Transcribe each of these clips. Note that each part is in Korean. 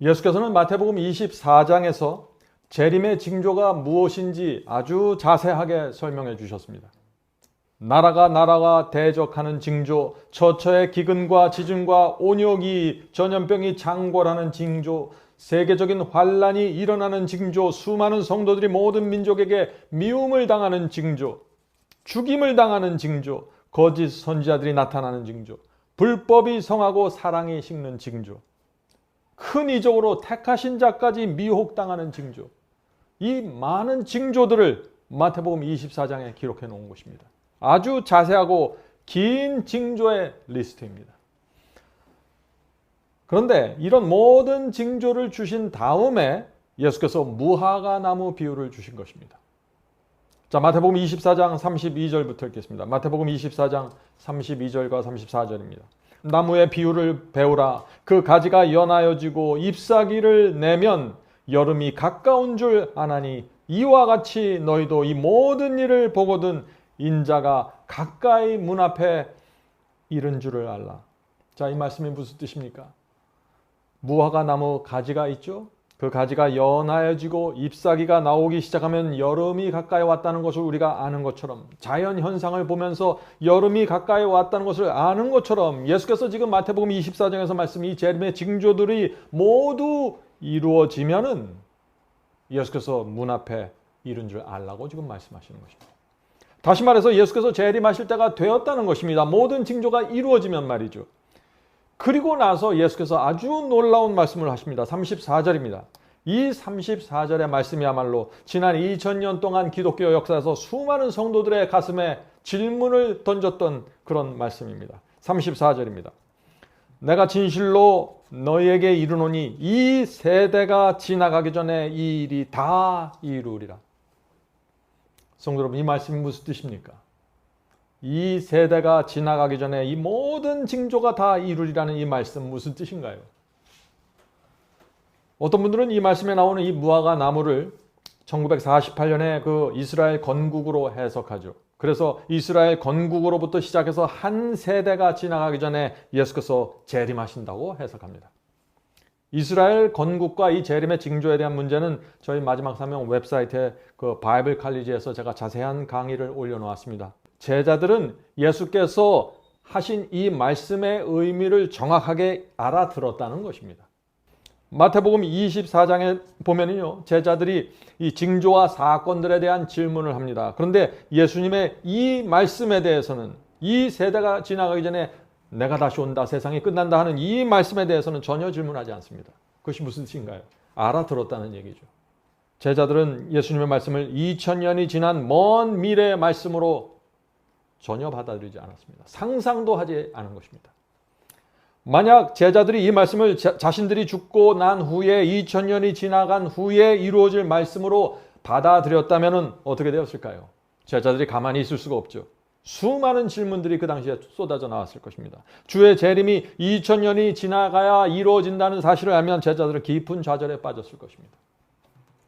예수께서는 마태복음 24장에서 재림의 징조가 무엇인지 아주 자세하게 설명해 주셨습니다. 나라가 대적하는 징조, 처처의 기근과 지진과 온역이 전염병이 창궐하는 징조, 세계적인 환란이 일어나는 징조, 수많은 성도들이 모든 민족에게 미움을 당하는 징조, 죽임을 당하는 징조, 거짓 선지자들이 나타나는 징조, 불법이 성하고 사랑이 식는 징조, 큰 이적으로 택하신 자까지 미혹당하는 징조, 이 많은 징조들을 마태복음 24장에 기록해 놓은 것입니다. 아주 자세하고 긴 징조의 리스트입니다. 그런데 이런 모든 징조를 주신 다음에 예수께서 무화과 나무 비유를 주신 것입니다. 자, 마태복음 24장 32절부터 읽겠습니다. 마태복음 24장 32절과 34절입니다. 나무의 비유를 배우라. 그 가지가 연하여지고 잎사귀를 내면 여름이 가까운 줄 아나니 이와 같이 너희도 이 모든 일을 보거든 인자가 가까이 문 앞에 이른 줄을 알라. 자, 이 말씀이 무슨 뜻입니까? 무화과 나무 가지가 있죠? 그 가지가 연하여지고 잎사귀가 나오기 시작하면 여름이 가까이 왔다는 것을 우리가 아는 것처럼, 자연 현상을 보면서 여름이 가까이 왔다는 것을 아는 것처럼 예수께서 지금 마태복음 24장에서 말씀 이 재림의 징조들이 모두 이루어지면은 예수께서 문 앞에 이른 줄 알라고 지금 말씀하시는 것입니다. 다시 말해서 예수께서 재림하실 때가 되었다는 것입니다. 모든 징조가 이루어지면 말이죠. 그리고 나서 예수께서 아주 놀라운 말씀을 하십니다. 34절입니다. 이 34절의 말씀이야말로 지난 2000년 동안 기독교 역사에서 수많은 성도들의 가슴에 질문을 던졌던 그런 말씀입니다. 34절입니다. 내가 진실로 너희에게 이르노니 이 세대가 지나가기 전에 이 일이 다 이루리라. 성도 여러분, 이 말씀이 무슨 뜻입니까? 이 세대가 지나가기 전에 이 모든 징조가 다 이루리라는 이 말씀 무슨 뜻인가요? 어떤 분들은 이 말씀에 나오는 이 무화과 나무를 1948년에 그 이스라엘 건국으로 해석하죠. 그래서 이스라엘 건국으로부터 시작해서 한 세대가 지나가기 전에 예수께서 재림하신다고 해석합니다. 이스라엘 건국과 이 재림의 징조에 대한 문제는 저희 마지막 사명 웹사이트에 그 바이블 칼리지에서 제가 자세한 강의를 올려놓았습니다. 제자들은 예수께서 하신 이 말씀의 의미를 정확하게 알아들었다는 것입니다. 마태복음 24장에 보면요, 제자들이 이 징조와 사건들에 대한 질문을 합니다. 그런데 예수님의 이 말씀에 대해서는, 이 세대가 지나가기 전에 내가 다시 온다, 세상이 끝난다 하는 이 말씀에 대해서는 전혀 질문하지 않습니다. 그것이 무슨 뜻인가요? 알아들었다는 얘기죠. 제자들은 예수님의 말씀을 2000년이 지난 먼 미래의 말씀으로 전혀 받아들이지 않았습니다. 상상도 하지 않은 것입니다. 만약 제자들이 이 말씀을 자신들이 죽고 난 후에 2000년이 지나간 후에 이루어질 말씀으로 받아들였다면 어떻게 되었을까요? 제자들이 가만히 있을 수가 없죠. 수많은 질문들이 그 당시에 쏟아져 나왔을 것입니다. 주의 재림이 2000년이 지나가야 이루어진다는 사실을 알면 제자들은 깊은 좌절에 빠졌을 것입니다.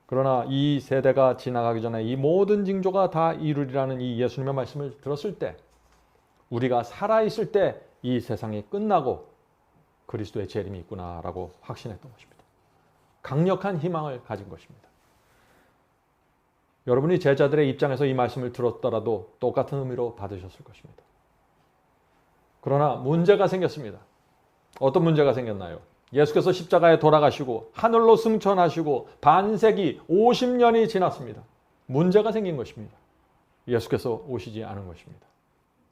그러나 이 세대가 지나가기 전에 이 모든 징조가 다 이루리라는 이 예수님의 말씀을 들었을 때, 우리가 살아있을 때 이 세상이 끝나고 그리스도의 재림이 있구나라고 확신했던 것입니다. 강력한 희망을 가진 것입니다. 여러분이 제자들의 입장에서 이 말씀을 들었더라도 똑같은 의미로 받으셨을 것입니다. 그러나 문제가 생겼습니다. 어떤 문제가 생겼나요? 예수께서 십자가에 돌아가시고 하늘로 승천하시고 반세기 50년이 지났습니다. 문제가 생긴 것입니다. 예수께서 오시지 않은 것입니다.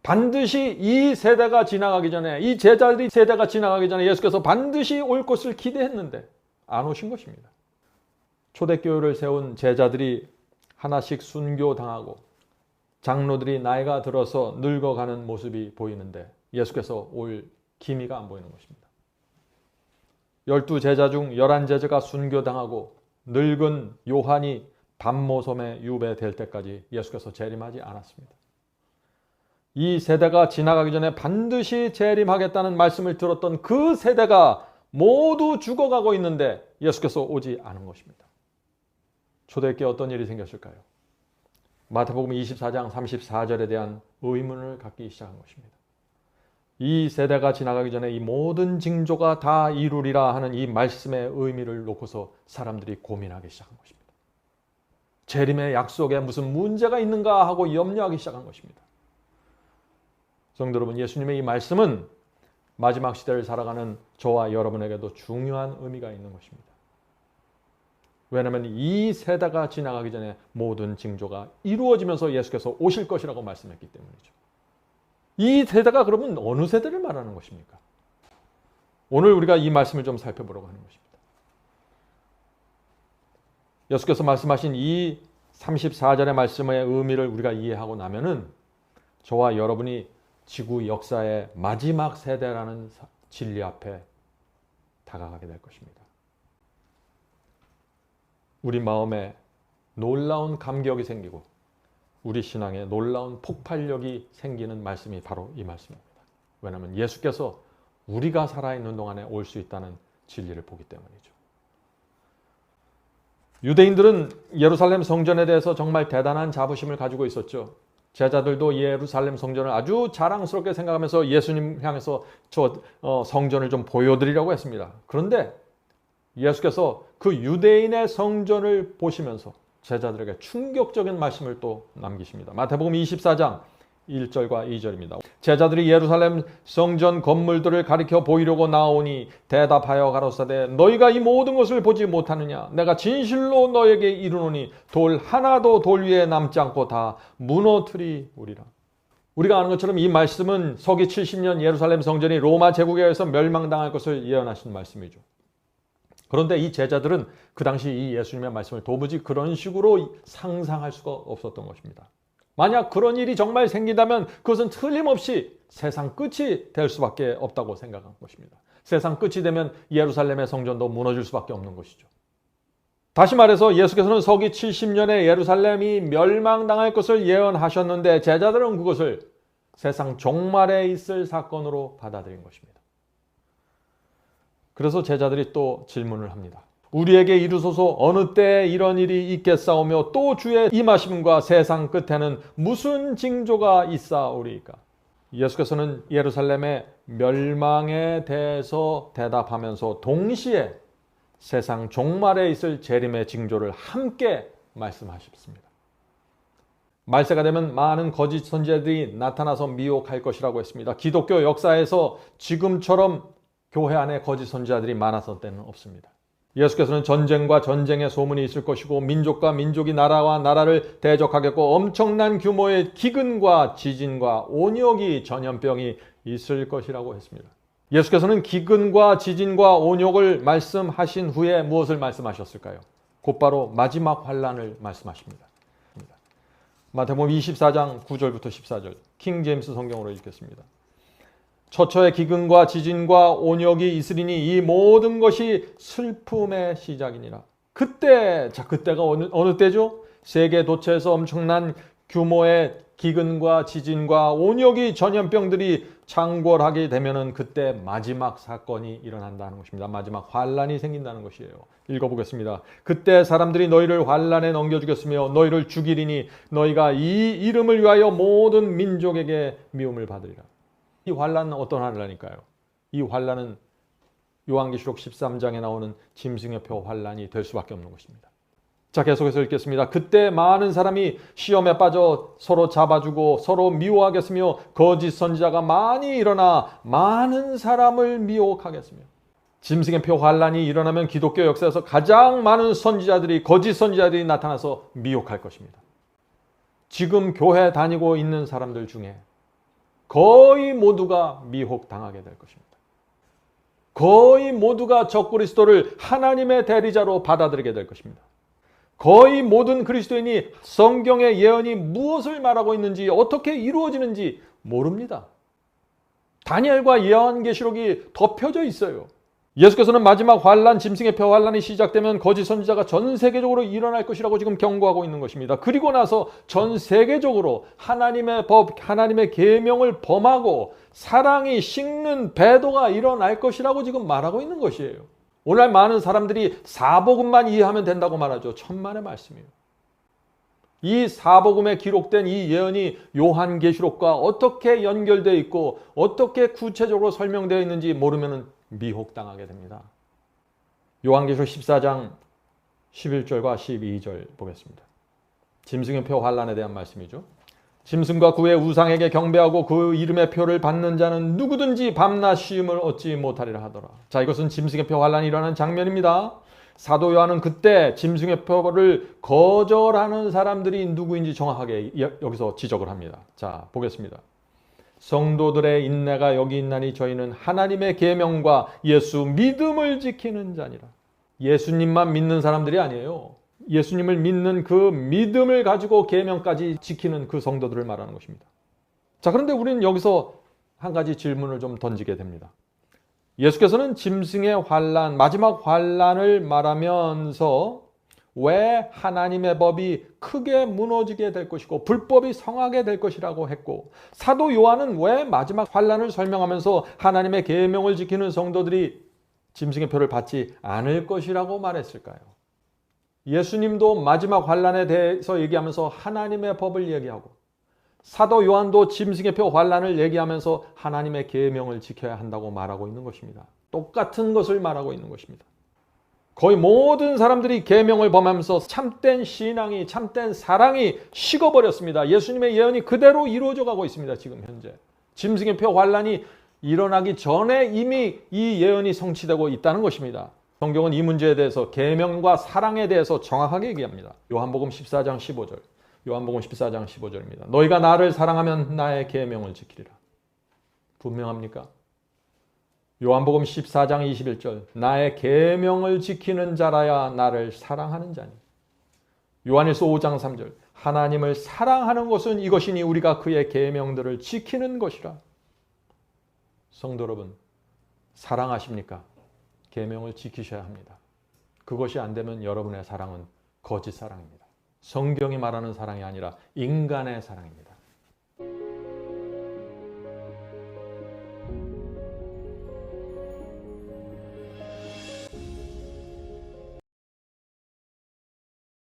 반드시 이 세대가 지나가기 전에, 이 제자들이 세대가 지나가기 전에 예수께서 반드시 올 것을 기대했는데 안 오신 것입니다. 초대교회를 세운 제자들이 하나씩 순교당하고 장로들이 나이가 들어서 늙어가는 모습이 보이는데 예수께서 올 기미가 안 보이는 것입니다. 12제자 중 11제자가 순교당하고 늙은 요한이 밤모섬에 유배될 때까지 예수께서 재림하지 않았습니다. 이 세대가 지나가기 전에 반드시 재림하겠다는 말씀을 들었던 그 세대가 모두 죽어가고 있는데 예수께서 오지 않은 것입니다. 초대교회에 어떤 일이 생겼을까요? 마태복음 24장 34절에 대한 의문을 갖기 시작한 것입니다. 이 세대가 지나가기 전에 이 모든 징조가 다 이루리라 하는 이 말씀의 의미를 놓고서 사람들이 고민하기 시작한 것입니다. 재림의 약속에 무슨 문제가 있는가 하고 염려하기 시작한 것입니다. 성도 여러분, 예수님의 이 말씀은 마지막 시대를 살아가는 저와 여러분에게도 중요한 의미가 있는 것입니다. 왜냐하면 이 세대가 지나가기 전에 모든 징조가 이루어지면서 예수께서 오실 것이라고 말씀했기 때문이죠. 이 세대가 그러면 어느 세대를 말하는 것입니까? 오늘 우리가 이 말씀을 좀 살펴보려고 하는 것입니다. 예수께서 말씀하신 이 34절의 말씀의 의미를 우리가 이해하고 나면은 저와 여러분이 지구 역사의 마지막 세대라는 진리 앞에 다가가게 될 것입니다. 우리 마음에 놀라운 감격이 생기고 우리 신앙에 놀라운 폭발력이 생기는 말씀이 바로 이 말씀입니다. 왜냐하면 예수께서 우리가 살아있는 동안에 올 수 있다는 진리를 보기 때문이죠. 유대인들은 예루살렘 성전에 대해서 정말 대단한 자부심을 가지고 있었죠. 제자들도 예루살렘 성전을 아주 자랑스럽게 생각하면서 예수님 향해서 저 성전을 좀 보여드리려고 했습니다. 그런데 예수께서 그 유대인의 성전을 보시면서 제자들에게 충격적인 말씀을 또 남기십니다. 마태복음 24장 1절과 2절입니다. 제자들이 예루살렘 성전 건물들을 가리켜 보이려고 나오니 대답하여 가로사대 너희가 이 모든 것을 보지 못하느냐? 내가 진실로 너에게 이르노니 돌 하나도 돌 위에 남지 않고 다 무너뜨리우리라. 우리가 아는 것처럼 이 말씀은 서기 70년 예루살렘 성전이 로마 제국에 의해서 멸망당할 것을 예언하신 말씀이죠. 그런데 이 제자들은 그 당시 이 예수님의 말씀을 도무지 그런 식으로 상상할 수가 없었던 것입니다. 만약 그런 일이 정말 생긴다면 그것은 틀림없이 세상 끝이 될 수밖에 없다고 생각한 것입니다. 세상 끝이 되면 예루살렘의 성전도 무너질 수밖에 없는 것이죠. 다시 말해서 예수께서는 서기 70년에 예루살렘이 멸망당할 것을 예언하셨는데 제자들은 그것을 세상 종말에 있을 사건으로 받아들인 것입니다. 그래서 제자들이 또 질문을 합니다. 우리에게 이르소서 어느 때에 이런 일이 있겠사오며 또 주의 임하심과 세상 끝에는 무슨 징조가 있사오리까? 예수께서는 예루살렘의 멸망에 대해서 대답하면서 동시에 세상 종말에 있을 재림의 징조를 함께 말씀하셨습니다. 말세가 되면 많은 거짓 선지자들이 나타나서 미혹할 것이라고 했습니다. 기독교 역사에서 지금처럼 교회 안에 거짓 선지자들이 많았을 때는 없습니다. 예수께서는 전쟁과 전쟁의 소문이 있을 것이고 민족과 민족이 나라와 나라를 대적하겠고 엄청난 규모의 기근과 지진과 온역이 전염병이 있을 것이라고 했습니다. 예수께서는 기근과 지진과 온역을 말씀하신 후에 무엇을 말씀하셨을까요? 곧바로 마지막 환란을 말씀하십니다. 마태복음 24장 9절부터 14절 킹 제임스 성경으로 읽겠습니다. 처처의 기근과 지진과 온역이 있으리니 이 모든 것이 슬픔의 시작이니라. 그때가 어느 때죠? 세계 도처에서 엄청난 규모의 기근과 지진과 온역이 전염병들이 창궐하게 되면은 그때 마지막 사건이 일어난다는 것입니다. 마지막 환란이 생긴다는 것이에요. 읽어보겠습니다. 그때 사람들이 너희를 환란에 넘겨주겠으며 너희를 죽이리니 너희가 이 이름을 위하여 모든 민족에게 미움을 받으리라. 이 환란은 어떤 환란일까요? 이 환란은 요한계시록 13장에 나오는 짐승의 표 환란이 될 수밖에 없는 것입니다. 자, 계속해서 읽겠습니다. 그때 많은 사람이 시험에 빠져 서로 잡아주고 서로 미워하겠으며 거짓 선지자가 많이 일어나 많은 사람을 미혹하겠으며. 짐승의 표 환란이 일어나면 기독교 역사에서 가장 많은 거짓 선지자들이 나타나서 미혹할 것입니다. 지금 교회 다니고 있는 사람들 중에 거의 모두가 미혹당하게 될 것입니다. 거의 모두가 적그리스도를 하나님의 대리자로 받아들이게 될 것입니다. 거의 모든 그리스도인이 성경의 예언이 무엇을 말하고 있는지 어떻게 이루어지는지 모릅니다. 다니엘과 요한계시록이 덮여져 있어요. 예수께서는 마지막 환란, 짐승의 표 환란이 시작되면 거짓 선지자가 전 세계적으로 일어날 것이라고 지금 경고하고 있는 것입니다. 그리고 나서 전 세계적으로 하나님의 법, 하나님의 계명을 범하고 사랑이 식는 배도가 일어날 것이라고 지금 말하고 있는 것이에요. 오늘 많은 사람들이 사복음만 이해하면 된다고 말하죠. 천만의 말씀이에요. 이 사복음에 기록된 이 예언이 요한계시록과 어떻게 연결되어 있고 어떻게 구체적으로 설명되어 있는지 모르면 미혹당하게 됩니다. 요한계시록 14장 11절과 12절 보겠습니다. 짐승의 표 환란에 대한 말씀이죠. 짐승과 그의 우상에게 경배하고 그 이름의 표를 받는 자는 누구든지 밤낮 쉼을 얻지 못하리라 하더라. 자, 이것은 짐승의 표 환란이 일어나는 장면입니다. 사도 요한은 그때 짐승의 표를 거절하는 사람들이 누구인지 정확하게 여기서 지적을 합니다. 자, 보겠습니다. 성도들의 인내가 여기 있나니 저희는 하나님의 계명과 예수 믿음을 지키는 자니라. 예수님만 믿는 사람들이 아니에요. 예수님을 믿는 그 믿음을 가지고 계명까지 지키는 그 성도들을 말하는 것입니다. 자, 그런데 우리는 여기서 한 가지 질문을 좀 던지게 됩니다. 예수께서는 짐승의 환란, 마지막 환란을 말하면서 왜 하나님의 법이 크게 무너지게 될 것이고 불법이 성하게 될 것이라고 했고, 사도 요한은 왜 마지막 환란을 설명하면서 하나님의 계명을 지키는 성도들이 짐승의 표를 받지 않을 것이라고 말했을까요? 예수님도 마지막 환란에 대해서 얘기하면서 하나님의 법을 얘기하고, 사도 요한도 짐승의 표 환란을 얘기하면서 하나님의 계명을 지켜야 한다고 말하고 있는 것입니다. 똑같은 것을 말하고 있는 것입니다. 거의 모든 사람들이 계명을 범하면서 참된 신앙이, 참된 사랑이 식어버렸습니다. 예수님의 예언이 그대로 이루어져 가고 있습니다. 지금 현재 짐승의 표 환란이 일어나기 전에 이미 이 예언이 성취되고 있다는 것입니다. 성경은 이 문제에 대해서 계명과 사랑에 대해서 정확하게 얘기합니다. 요한복음 14장 15절. 요한복음 14장 15절입니다. 너희가 나를 사랑하면 나의 계명을 지키리라. 분명합니까? 요한복음 14장 21절. 나의 계명을 지키는 자라야 나를 사랑하는 자니. 요한일서 5장 3절. 하나님을 사랑하는 것은 이것이니 우리가 그의 계명들을 지키는 것이라. 성도 여러분, 사랑하십니까? 계명을 지키셔야 합니다. 그것이 안 되면 여러분의 사랑은 거짓 사랑입니다. 성경이 말하는 사랑이 아니라 인간의 사랑입니다.